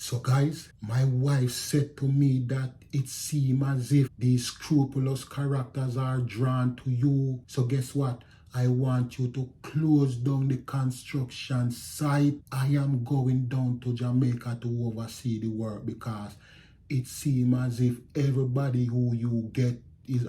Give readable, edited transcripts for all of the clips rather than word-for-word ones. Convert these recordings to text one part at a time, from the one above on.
So guys, my wife said to me that it seems as if these scrupulous characters are drawn to you. So guess what? I want you to close down the construction site. I am going down to Jamaica to oversee the work because it seems as if everybody who you get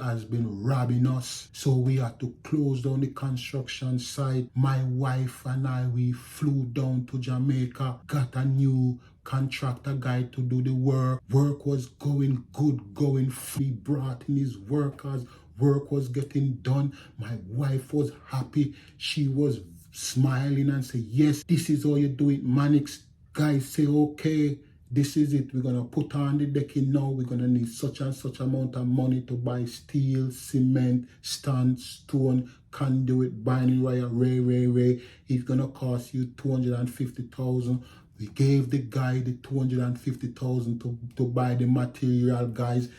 has been robbing us. So we had to close down the construction site. My wife and I, we flew down to Jamaica, got a new contractor guy to do the work. Work was going good, going free, brought in his workers. Work was getting done. My wife was happy. She was smiling and said, yes, this is how you do it, Mannix. Guys say, okay, this is it. We're going to put on the decking now. We're going to need such and such amount of money to buy steel, cement, stand, stone, conduit, binding wire, ray. It's going to cost you $250,000. We gave the guy the $250,000 to buy the material, guys.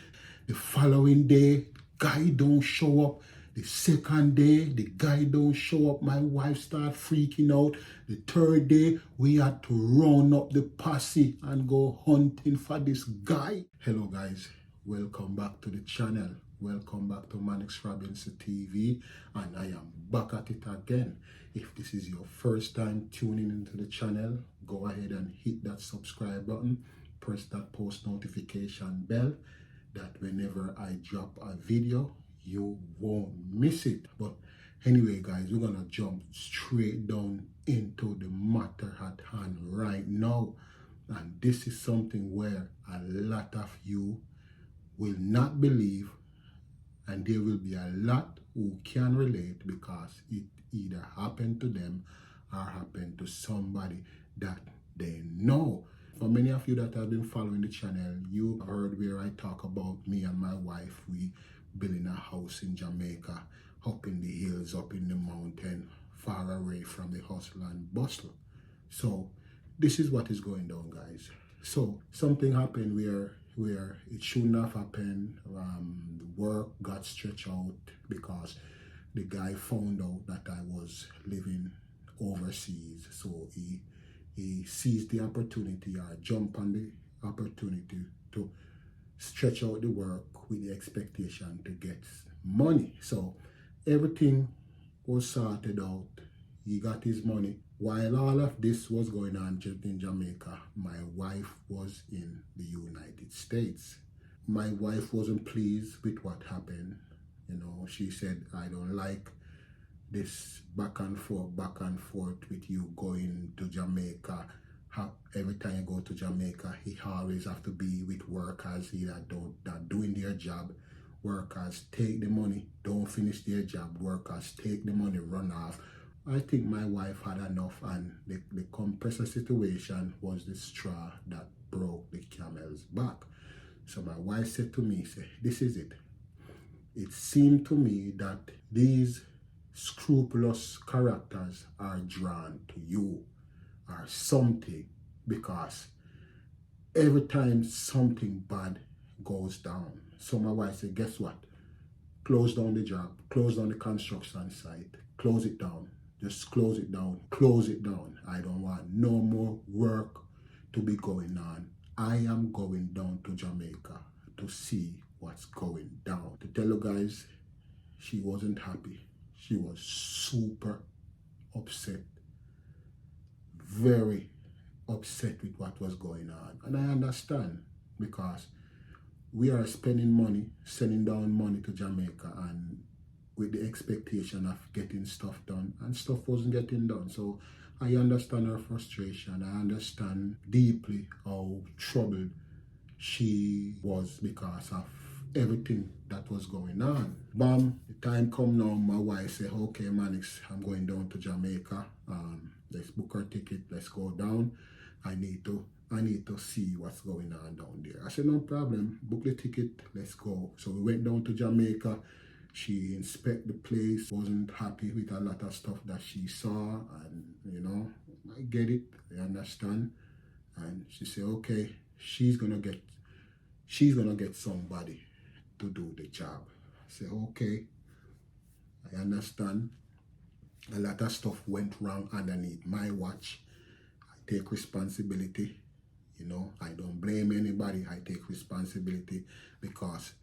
The following day, guy don't show up. The second day, the guy don't show up. My wife start freaking out. The third day, we had to round up the posse and go hunting for this guy. Hello guys, welcome back to the channel. Welcome back to Mannix Robinson TV, and I am back at it again. If this is your first time tuning into the channel, go ahead and hit that subscribe button. Press that post notification bell, that whenever I drop a video, you won't miss it. But anyway guys, we're gonna jump straight down into the matter at hand right now. And this is something where a lot of you will not believe, and there will be a lot who can relate because it either happened to them or happened to somebody that they know. For many of you that have been following the channel, you heard where I talk about me and my wife. We building a house in Jamaica, up in the hills, up in the mountain, far away from the hustle and bustle. So this is what is going on, guys. So something happened where it shouldn't have happened. The work got stretched out because the guy found out that I was living overseas. So he seized the opportunity, or jumped on the opportunity to stretch out the work with the expectation to get money. So everything was sorted out. He got his money. While all of this was going on in Jamaica, my wife was in the United States. My wife wasn't pleased with what happened. You know, she said, I don't like this back and forth with you going to Jamaica. Every time you go to Jamaica, he always have to be with workers that doing their job. Workers take the money, don't finish their job. Workers take the money, run off. I think my wife had enough, and the compressor situation was the straw that broke the camel's back. So my wife said to me, this is it. It seemed to me that these scrupulous characters are drawn to you or something, because every time something bad goes down. So my wife said, guess what? Close down the job, close down the construction site, close it down. Just close it down, close it down. I don't want no more work to be going on. I am going down to Jamaica to see what's going down. To tell you guys, she wasn't happy. She was super upset, very upset with what was going on. And I understand, because we are spending money, sending down money to Jamaica, and with the expectation of getting stuff done, and stuff wasn't getting done. So I understand her frustration. I understand deeply how troubled she was because of everything that was going on. Bam, the time come now, my wife said, okay, Mannix, I'm going down to Jamaica. Let's book our ticket, let's go down. I need to see what's going on down there. I said, no problem, book the ticket, let's go. So we went down to Jamaica. She inspected the place, wasn't happy with a lot of stuff that she saw, and you know, I get it, I understand. And she said, okay, she's gonna get somebody to do the job. I said, okay, I understand. A lot of stuff went wrong underneath my watch. I take responsibility. You know, I don't blame anybody. I take responsibility because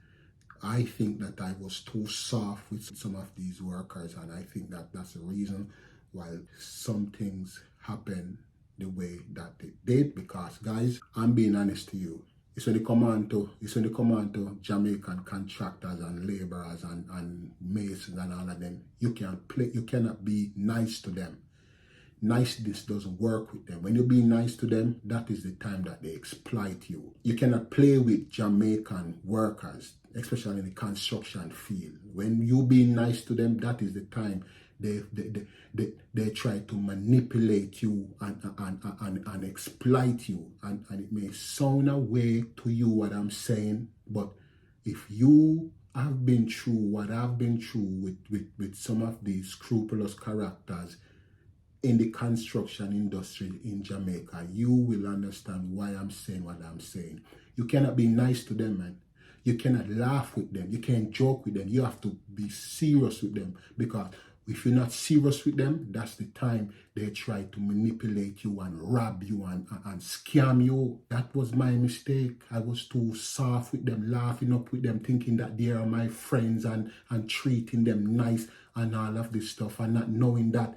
I think that I was too soft with some of these workers, and I think that that's the reason why some things happen the way that they did. Because guys, I'm being honest to you. It's when they come on to Jamaican contractors and laborers and masons and all of them. You cannot be nice to them. Niceness doesn't work with them. When you be nice to them, that is the time that they exploit you. You cannot play with Jamaican workers, especially in the construction field. When you be nice to them, that is the time they try to manipulate you and exploit you. And it may sound a way to you what I'm saying, but if you have been through what I've been through with some of these scrupulous characters in the construction industry in Jamaica, you will understand why I'm saying what I'm saying. You cannot be nice to them, man. You cannot laugh with them. You can't joke with them. You have to be serious with them, because if you're not serious with them, that's the time they try to manipulate you and rob you and scam you. That was my mistake. I was too soft with them, laughing up with them, thinking that they are my friends and treating them nice and all of this stuff, and not knowing that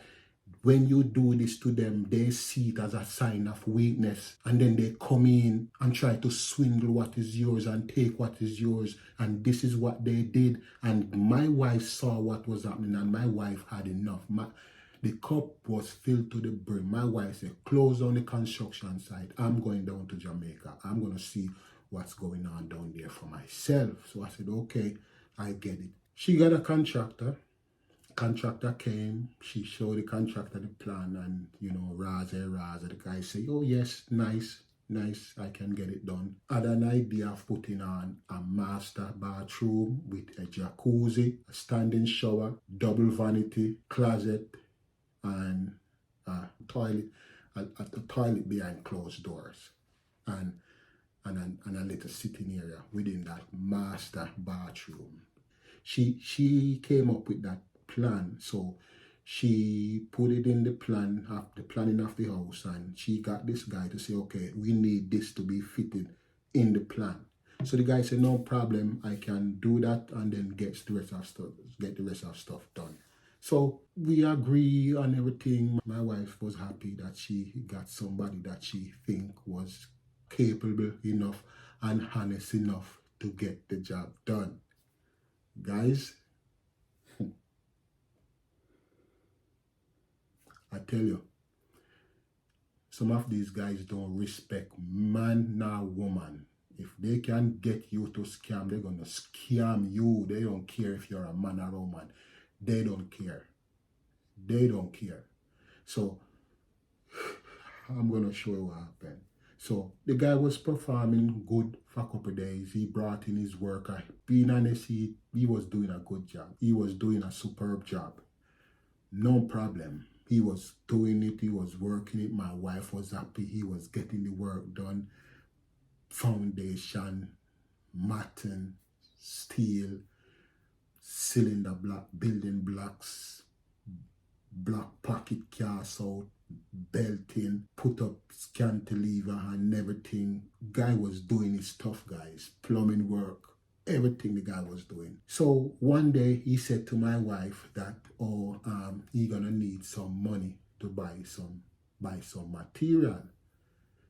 when you do this to them, they see it as a sign of weakness, and then they come in and try to swindle what is yours and take what is yours. And this is what they did. And my wife saw what was happening, and my wife had enough. The cup was filled to the brim. My wife said, close on the construction site. I'm going down to Jamaica. I'm going to see what's going on down there for myself. So I said, okay, I get it. She got a contractor. Contractor came, she showed the contractor the plan, and the guy said, oh yes, nice, I can get it done. Had an idea of putting on a master bathroom with a jacuzzi, a standing shower, double vanity, closet, and a toilet behind closed doors, and a little sitting area within that master bathroom. She came up with that plan, so she put it in the planning of the house, and she got this guy to say, okay, we need this to be fitted in the plan. So the guy said, no problem, I can do that, and then get the rest of stuff done. So we agree on everything. My wife was happy that she got somebody that she think was capable enough and honest enough to get the job done. Guys, I tell you, some of these guys don't respect man nor woman. If they can get you to scam, they're going to scam you. They don't care if you're a man or a woman. They don't care. They don't care. So, I'm going to show you what happened. So, the guy was performing good for a couple of days. He brought in his worker. Being honest, he was doing a good job. He was doing a superb job. No problem. He was doing it, he was working it. My wife was happy. He was getting the work done. Foundation, matting, steel, cylinder block, building blocks, block pocket cast out, belting, put up cantilever and everything. Guy was doing his stuff, guys. Plumbing work. Everything the guy was doing. So one day he said to my wife that, he gonna need some money to buy some material.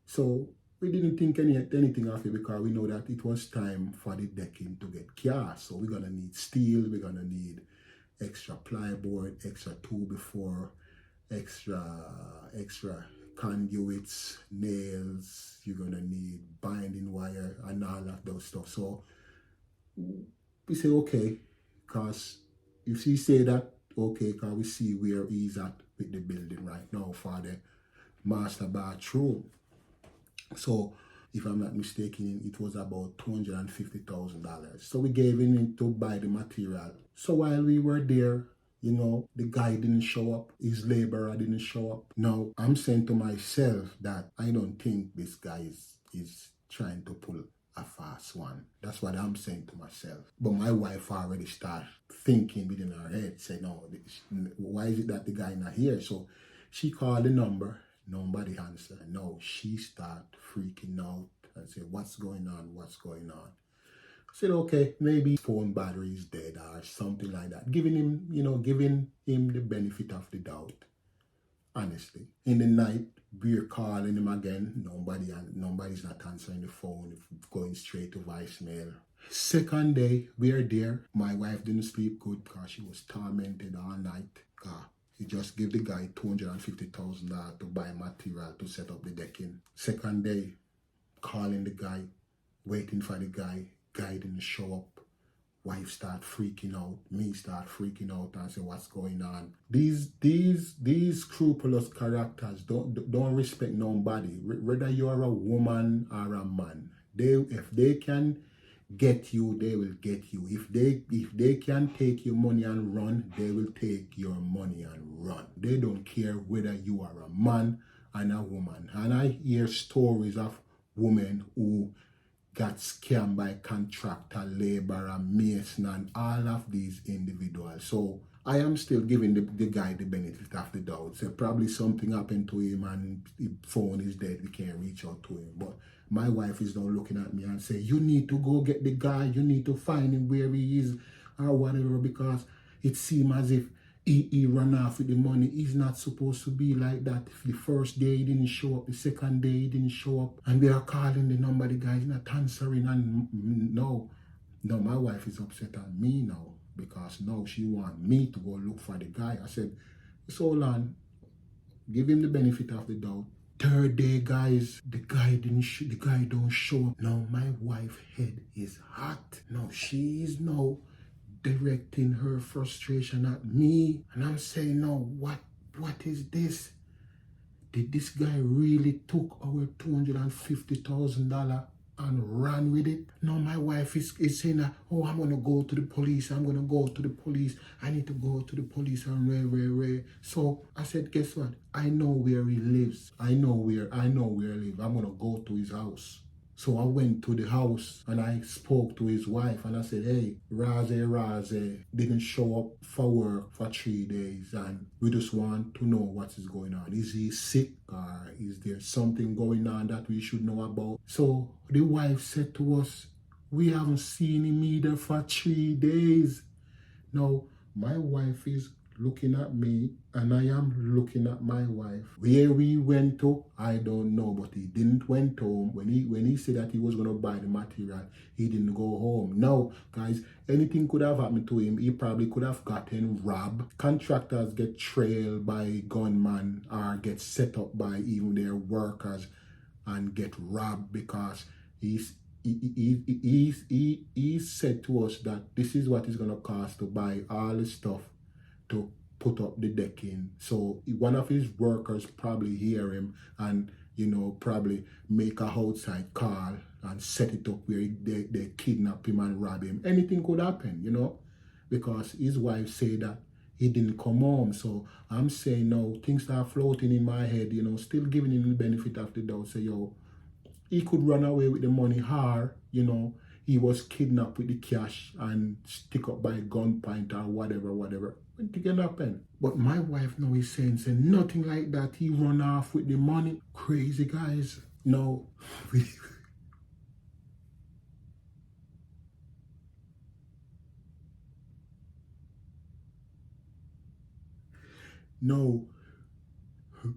So we didn't think anything of it, because we know that it was time for the decking to get cast. So we're gonna need steel, we're gonna need extra plyboard, extra 2x4, extra conduits, nails, you're gonna need binding wire and all of those stuff. So we say, okay, because if he say that, okay, because we see where he's at with the building right now for the master bathroom. So, if I'm not mistaken, it was about $250,000. So we gave him to buy the material. So while we were there, the guy didn't show up, his laborer didn't show up. Now, I'm saying to myself that I don't think this guy is trying to pull a fast one. That's what I'm saying to myself. But my wife already started thinking within her head, say, no, why is it that the guy not here? So she called the number. Nobody answer. No, she start freaking out and say, what's going on? What's going on? I said, okay, maybe phone battery is dead or something like that. Giving him, giving him the benefit of the doubt. Honestly. In the night, we're calling him again. Nobody's not answering the phone. It's going straight to voicemail. Second day, we're there. My wife didn't sleep good because she was tormented all night. He just gave the guy $250,000 to buy material to set up the decking. Second day, calling the guy, waiting for the guy. Guy didn't show up. Wife start freaking out. Me start freaking out and say, what's going on? These scrupulous characters don't respect nobody. Whether you're a woman or a man, if they can get you, they will get you. If they can take your money and run, they will take your money and run. They don't care whether you are a man and a woman. And I hear stories of women who got scammed by contractor, laborer, mason, and all of these individuals. So I am still giving the guy the benefit of the doubt. So probably something happened to him and his phone is dead. We can't reach out to him. But my wife is now looking at me and say, you need to go get the guy. You need to find him where he is or whatever, because it seems as if he ran off with the money. He's not supposed to be like that. If the first day he didn't show up, the second day he didn't show up, and we are calling the number, the guy's not answering. And no, my wife is upset at me now because now she wants me to go look for the guy. I said, so on, give him the benefit of the doubt. Third day, guys, the guy don't show up. Now my wife's head is hot. Now she is now directing her frustration at me, and I'm saying, no, what is this? Did this guy really took our $250,000 and ran with it? No, my wife is saying that, oh, I'm gonna go to the police. I need to go to the police and rare. So I said, guess what? I know where he lives. I know where he lives. I'm gonna go to his house. So I went to the house and I spoke to his wife and I said, hey, Raze didn't show up for work for 3 days and we just want to know what is going on. Is he sick or is there something going on that we should know about? So the wife said to us, we haven't seen him either for 3 days. Now, my wife is looking at me and I am looking at my wife. Where we went to, I don't know, but he didn't went home. When he said that he was going to buy the material, he didn't go home. Now, guys, anything could have happened to him. He probably could have gotten robbed. Contractors get trailed by gunmen or get set up by even their workers and get robbed because he said to us that this is what it's going to cost to buy all the stuff to put up the decking. So one of his workers probably hear him and, probably make a outside call and set it up where they kidnap him and rob him. Anything could happen, because his wife said that he didn't come home. So I'm saying, no, things start floating in my head, still giving him the benefit of the doubt. Say, he could run away with the money, or, he was kidnapped with the cash and stick up by gunpoint or whatever. It can happen. But my wife now is saying nothing like that. He run off with the money. Crazy guys. No. No.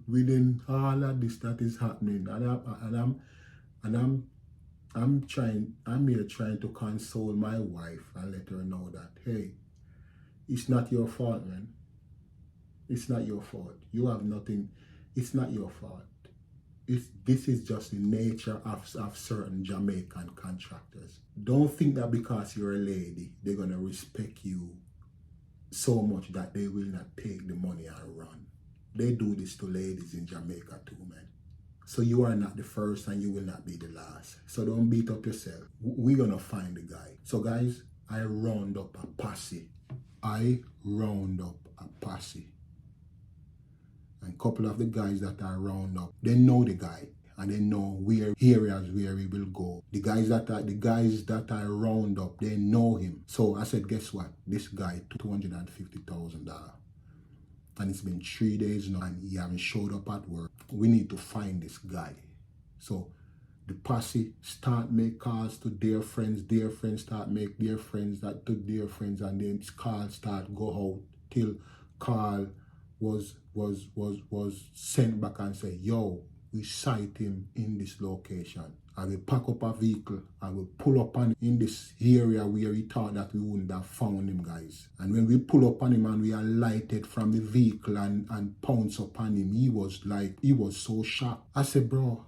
Within all of this that is happening, I'm here trying to console my wife and let her know that, hey, it's not your fault, man. It's not your fault. You have nothing. It's not your fault. This is just the nature of certain Jamaican contractors. Don't think that because you're a lady, they're going to respect you so much that they will not take the money and run. They do this to ladies in Jamaica too, man. So you are not the first and you will not be the last. So don't beat up yourself. We're going to find the guy. So guys, I round up a posse. And a couple of the guys that I round up, they know the guy and they know where areas where he will go. The guys that I round up, they know him. So I said, guess what? This guy, $250,000. And it's been 3 days now and he haven't showed up at work. We need to find this guy. So the posse start make calls to their friends start make their friends that to their friends, and then calls start go out till Carl was sent back and say, yo, we sight him in this location. I will pack up a vehicle. I will pull up on him in this area where he thought that we wouldn't have found him, guys. And when we pull up on him and we alighted from the vehicle and pounce upon him, he was so shocked. I said, bro,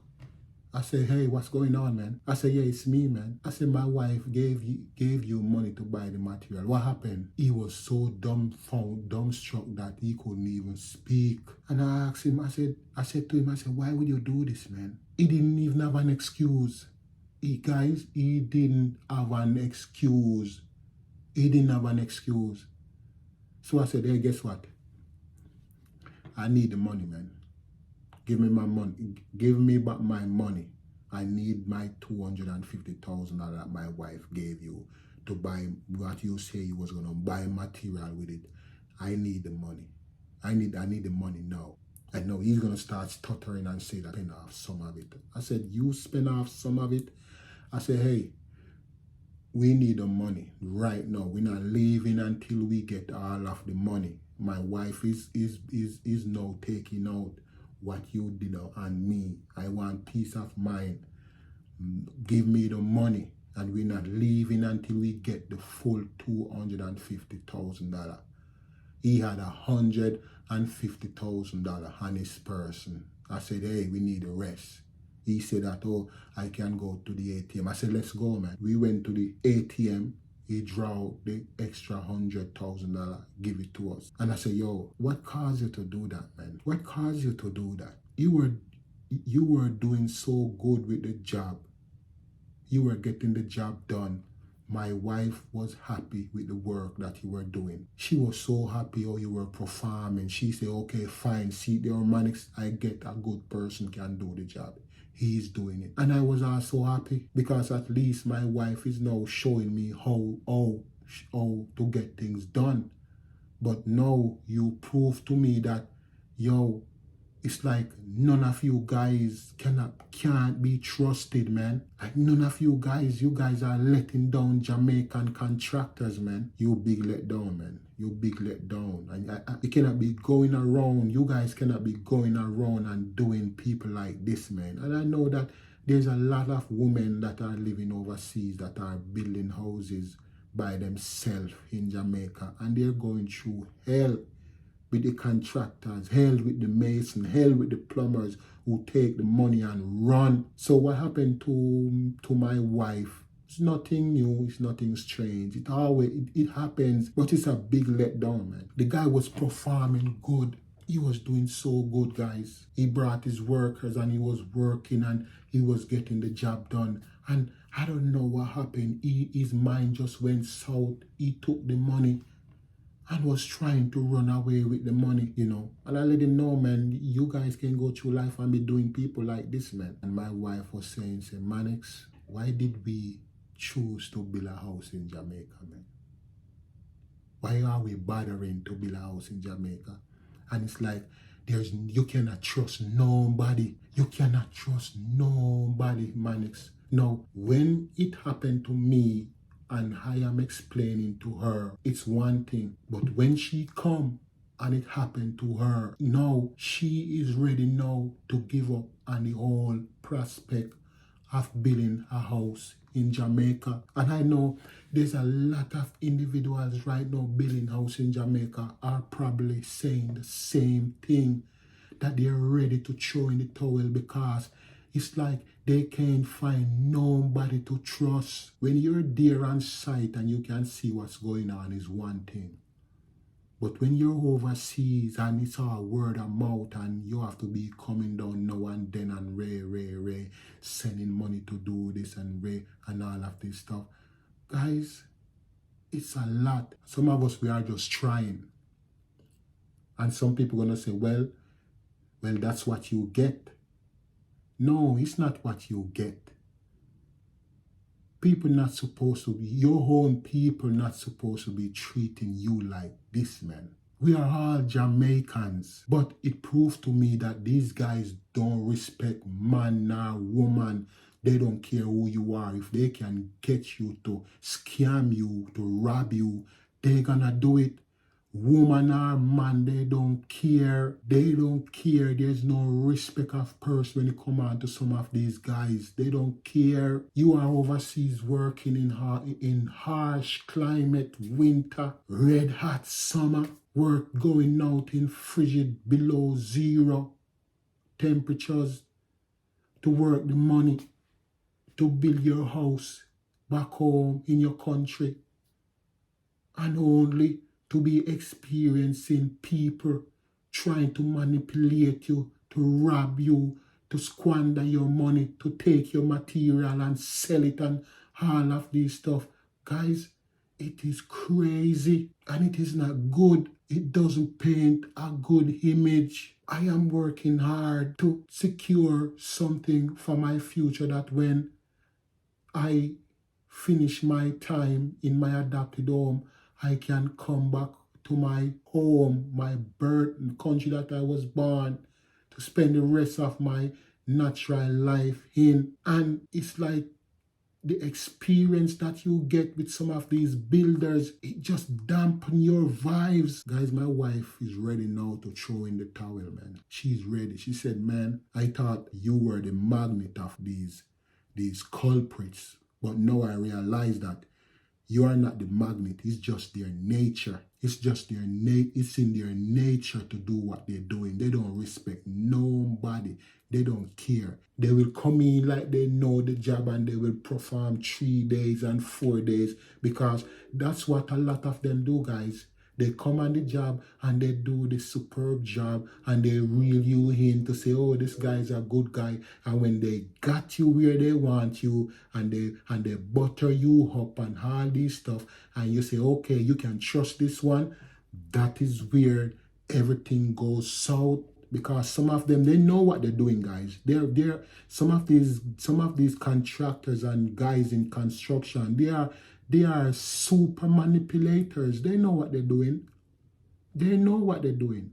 I said, hey, what's going on, man? I said, yeah, it's me, man. I said, my wife gave you money to buy the material. What happened? He was so dumbstruck that he couldn't even speak. And I asked him, I said to him, why would you do this, man? He didn't even have an excuse. He didn't have an excuse. He didn't have an excuse. So I said, hey, guess what? I need the money, man. Give me my money. Give me back my money. I need my $250,000 that my wife gave you to buy what you say you was gonna buy material with it. I need the money. I need the money now. I know he's gonna start stuttering and say that I spend off some of it. I said, you spend off some of it? I said, hey, we need the money right now. We're not leaving until we get all of the money. My wife is now taking out what you did on me. I want peace of mind. Give me the money, and we're not leaving until we get the full $250,000. He had $150,000 on his person. I said, hey, we need the rest. He said that, oh, I can go to the ATM. I said, let's go, man. We went to the ATM. He draw the extra $100,000, give it to us. And I said, yo, what caused you to do that, man? What caused you to do that? You were doing so good with the job. You were getting the job done. My wife was happy with the work that you were doing. She was so happy how you were performing. She said, okay, fine. See, the harmonics, I get a good person can do the job. He's doing it. And I was also happy because at least my wife is now showing me how to get things done. But now you prove to me that, yo, it's like none of you guys can't be trusted, man. Like none of you guys are letting down Jamaican contractors, man. You big let down, man. You big let down. And you cannot be going around. You guys cannot be going around and doing people like this, man. And I know that there's a lot of women that are living overseas that are building houses by themselves in Jamaica, and they're going through hell with the contractors, hell with the mason, hell with the plumbers who take the money and run. So what happened to my wife? It's nothing new, it's nothing strange. It happens, but it's a big letdown, man. The guy was performing good. He was doing so good, guys. He brought his workers and he was working and he was getting the job done. And I don't know what happened. His mind just went south. He took the money and was trying to run away with the money, you know. And I let him know, man, you guys can go through life and be doing people like this, man. And my wife was saying, Mannix, why did we choose to build a house in Jamaica, man? Why are we bothering to build a house in Jamaica? And it's like, you cannot trust nobody. You cannot trust nobody, Mannix. Now, when it happened to me, and I am explaining to her, it's one thing. But when she come and it happened to her, now she is ready now to give up on the whole prospect of building a house in Jamaica. And I know there's a lot of individuals right now building house in Jamaica are probably saying the same thing, that they're ready to throw in the towel because it's like they can't find nobody to trust. When you're there on site and you can see what's going on is one thing. But when you're overseas and it's all word of mouth and you have to be coming down now and then and Ray, sending money to do this and all of this stuff. Guys, it's a lot. Some of us, we are just trying. And some people are going to say, well, that's what you get. No, it's not what you get. People not supposed to be, your own people not supposed to be treating you like this, man. We are all Jamaicans. But it proves to me that these guys don't respect man nor woman. They don't care who you are. If they can get you to scam you, to rob you, they're gonna do it. Woman or man, they don't care. They don't care. There's no respect of person when it come on to some of these guys. They don't care. You are overseas working in harsh climate, winter, red hot summer, work going out in frigid below zero temperatures to work the money to build your house back home in your country, and only to be experiencing people trying to manipulate you, to rob you, to squander your money, to take your material and sell it and all of this stuff. Guys, it is crazy and it is not good. It doesn't paint a good image. I am working hard to secure something for my future that when I finish my time in my adopted home, I can come back to my home, my birth country that I was born, to spend the rest of my natural life in. And it's like the experience that you get with some of these builders, it just dampen your vibes. Guys, my wife is ready now to throw in the towel, man. She's ready. She said, man, I thought you were the magnet of these culprits. But now I realize that you are not the magnet. It's just their nature. It's just it's in their nature to do what they're doing. They don't respect nobody. They don't care. They will come in like they know the job and they will perform 3 days and 4 days, because that's what a lot of them do, guys. They come on the job and they do the superb job and they reel you in to say, oh, this guy is a good guy. And when they got you where they want you and they butter you up and all this stuff, and you say, okay, you can trust this one, that is where everything goes south. Because some of them, they know what they're doing, guys. They're some of these contractors and guys in construction, they are super manipulators. They know what they're doing. They know what they're doing.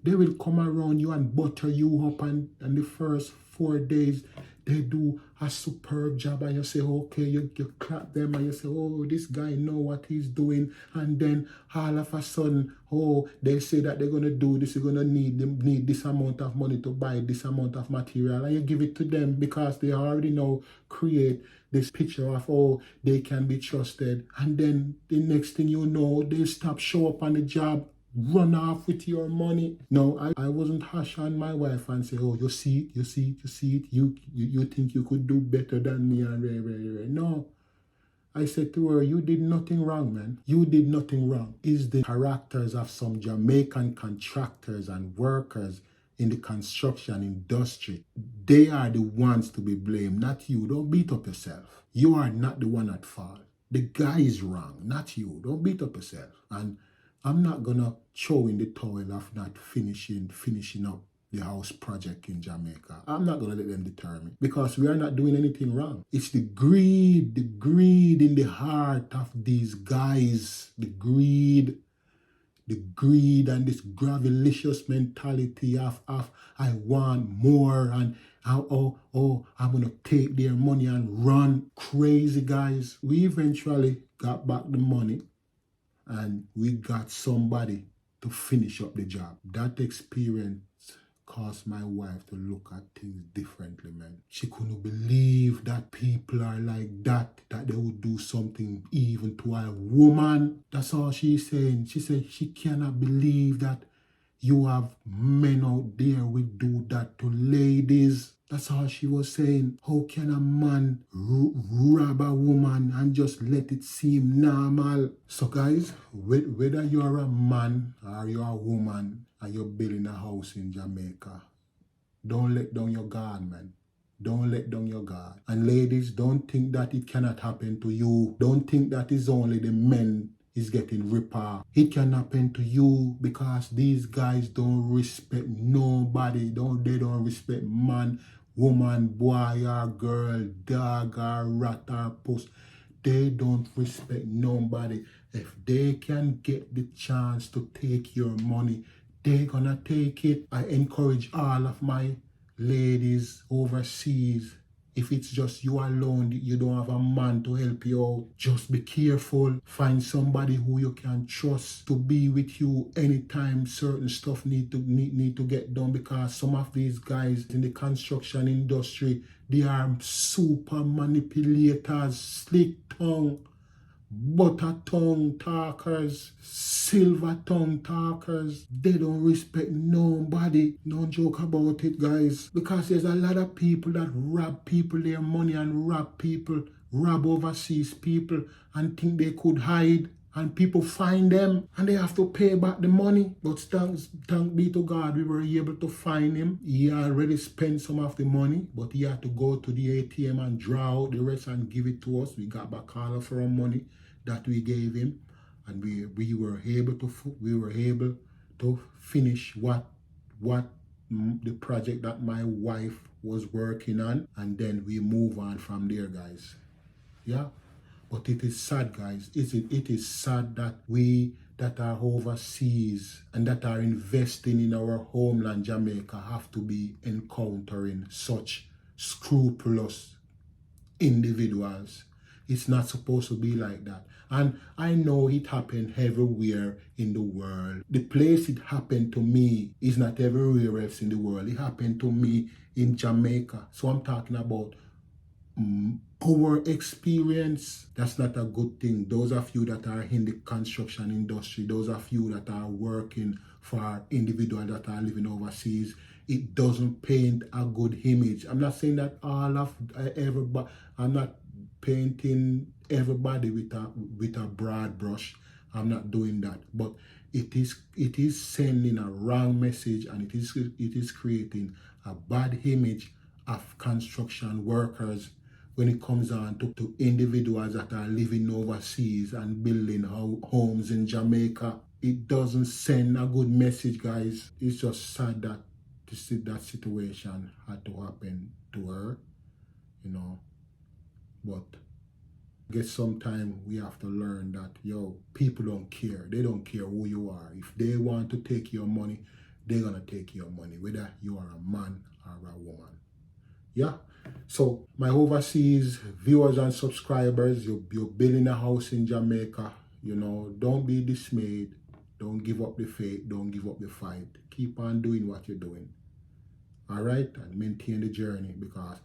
They will come around you and butter you up, and the first 4 days they do a superb job, and you say, okay, you clap them and you say, oh, this guy know what he's doing. And then all of a sudden, oh, they say that they're going to do this, you're going to need this amount of money to buy this amount of material, and you give it to them because they already know, create this picture of, oh, they can be trusted. And then the next thing you know, they stop, show up on the job, run off with your money. No, I wasn't harsh on my wife and say, oh, you see it, you think you could do better than me, and no. I said to her, you did nothing wrong, man. You did nothing wrong. It's the characters of some Jamaican contractors and workers in the construction industry. They are the ones to be blamed, not you. Don't beat up yourself. You are not the one at fault. The guy is wrong, not you. Don't beat up yourself. And I'm not gonna throw in the towel of not finishing up the house project in Jamaica. I'm not gonna let them deter me, because we are not doing anything wrong. It's the greed in the heart of these guys, the greed and this gravelicious mentality of I want more, and I'm gonna take their money and run. Crazy guys. We eventually got back the money and we got somebody to finish up the job. That experience caused my wife to look at things differently, man. She couldn't believe that people are like that they would do something even to a woman. That's all she's saying. She said she cannot believe that you have men out there who do that to ladies. That's all she was saying. How can a man rob a woman and just let it seem normal? So guys, whether you're a man or you're a woman and you're building a house in Jamaica, don't let down your guard, man. Don't let down your guard. And ladies, don't think that it cannot happen to you. Don't think that it's only the men is getting ripped off. It can happen to you, because these guys don't respect nobody. They don't respect man, woman, boy or girl, dog or rat or puss. They don't respect nobody. If they can get the chance to take your money, they're gonna take it. I encourage all of my ladies overseas, if it's just you alone, you don't have a man to help you out, just be careful. Find somebody who you can trust to be with you anytime certain stuff need to get done, because some of these guys in the construction industry, they are super manipulators, slick tongue, butter tongue talkers, silver tongue talkers. They don't respect nobody. Don't joke about it, guys, because there's a lot of people that rob people their money and rob overseas people and think they could hide, and people find them and they have to pay back the money. But thanks be to God, we were able to find him. He already spent some of the money, but he had to go to the ATM and draw out the rest and give it to us. We got back all of our money that we gave him, and we were able to finish what the project that my wife was working on, and then we move on from there, guys. Yeah. But it is sad, guys. It is sad that we that are overseas and that are investing in our homeland, Jamaica, have to be encountering such scrupulous individuals. It's not supposed to be like that. And I know it happened everywhere in the world. The place it happened to me is not everywhere else in the world. It happened to me in Jamaica. So I'm talking about our experience. That's not a good thing. Those of you that are in the construction industry, those of you that are working for individuals that are living overseas, it doesn't paint a good image. I'm not saying that all of everybody, I'm not painting everybody with a broad brush. I'm not doing that. But it is sending a wrong message, and it is creating a bad image of construction workers when it comes on to individuals that are living overseas and building homes in Jamaica. It doesn't send a good message, guys. It's just sad that that situation had to happen to her, you know. But I guess sometime we have to learn that, people don't care. They don't care who you are. If they want to take your money, they're gonna take your money, whether you are a man or a woman. Yeah. So my overseas viewers and subscribers, you're building a house in Jamaica. Don't be dismayed. Don't give up the faith. Don't give up the fight. Keep on doing what you're doing. All right? And maintain the journey, because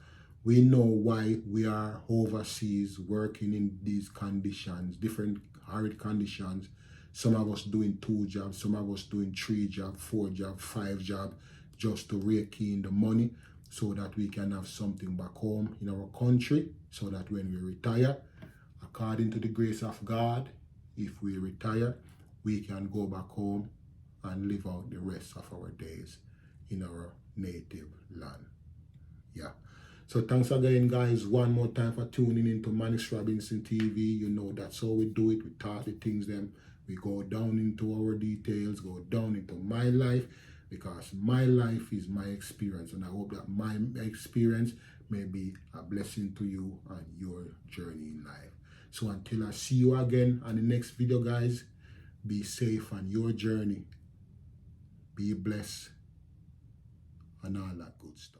we know why we are overseas working in these conditions, different arid conditions. Some of us doing 2 jobs, some of us doing 3 jobs, 4 jobs, 5 jobs, just to rake in the money so that we can have something back home in our country, so that when we retire, according to the grace of God, if we retire, we can go back home and live out the rest of our days in our native land. Yeah. So thanks again, guys, one more time for tuning into Manix Robinson TV. That's how we do it. We talk the things them. We go down into our details, go down into my life, because my life is my experience, and I hope that my experience may be a blessing to you on your journey in life. So until I see you again on the next video, guys, be safe on your journey, be blessed, and all that good stuff.